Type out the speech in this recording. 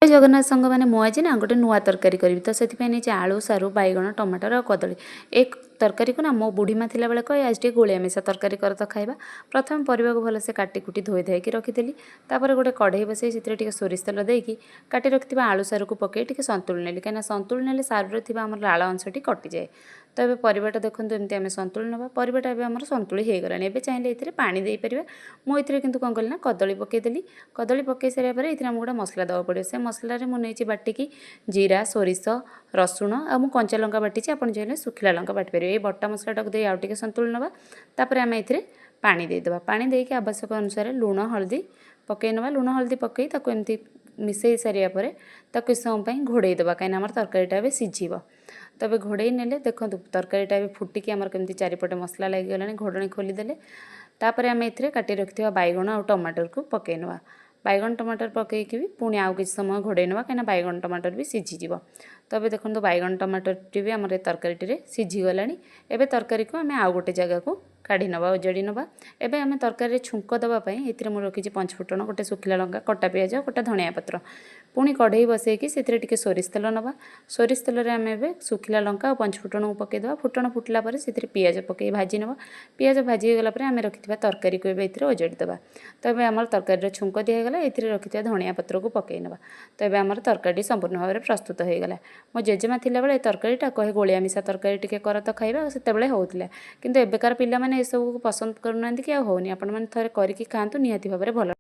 जगन्नाथ संघ मैंने मुझे ना गोटे नुआ तरकारी करी तो से नहीं आलू सारू बैगण टमाटर और कदली एक तरकारी को ना मो बुढ़ी माँ थी बेले कहे आज टे गोलिया मिशा तरकारी कर तो खाइबा। प्रथम परिवा को भलसे काटिकुटी धोई धाई रखीदेली गोटे कढ़ई बसई से सोरिष तेल देकी काटी रखि आलू सारू को पकई टे संतुली नेली कहीं संतुली नेले सारू आम लाल अंशटी कटि जाए। तो ये परिवाटा देखो एमती आम संतुली ना परिवाटा आम संतुली हो गलानी। एबे चाहिए ये पानी दे पारे मुझे कितु कौन कली ना कदली पकईदेली कदली पकई सारापर ये गोटे मसला देवा पड़ो से मसलार मुझे बाटिकी जीरा सोरिष रसुण आ कंचा लंका बाटी आप चाहिए सुखिला लंका बाटी पारे। ये बटा मसलाटा को आउ टे संतुली ना तापर आम ए पानी देदेबा पानी देके आवश्यक अनुसार लुण हल्दी पकई ना लुण हल्दी पकई एमती मिसई सारापर किस समय घोड़े देवा कहीं आम तरकारीटा भी सीझब। तब घोड़े नेले देखो तरकारीटा भी फुटिकी आमर केमती चारिपटे मसला लगिगलानी घोड़णी खोलीदेले तापर आम ए काटी रखि बैगण और टमाटर को पकई ना बैगण टमाटर पकईकी भी पुणी आउ कि समय घोड़े ना कहीं बैगण टमाटर भी सीझीज। तब देखो बैगण टमाटर भी आम तरकारी सीझीगला। एवं तरकारी को आम आउ गोटे जगह को काढ़ी नवा उजाड़ी नवा। एबे आम तरकारी छुंक देवाई ये मुझे रखी पंचफुटण गोटे सुखिला लंका कटा पियाज गोटा धनिया पत्र पुणी कढ़ई बसैकी से सोरिष तेल नवा सोरिष तेल आम ए सुखिला लंका और पंचफुटण को पकईदेवा फुटण फुटला से पियाज पकई भाजी नवा पियाज भाजी गला आम रखि तरकारी को ये उजाड़ी देवा। तब आम तरकारी छुंक दिगला ये रखि धनिया पत्र को पकई नवा। तो ये आम तरकारी संपूर्ण भाव में प्रस्तुत होगा। मो जेजेमा थिला बेले तरकारीटा कहे गोलिया मिशा तरकारी टिके कर तो खाइबा सेतेबेले होउतिला किंतु एबेकार पिला माने ए सब को पसंद करूना कि आ होनी आपण माने थरे करिकी खांतु निहाती भाव में भल।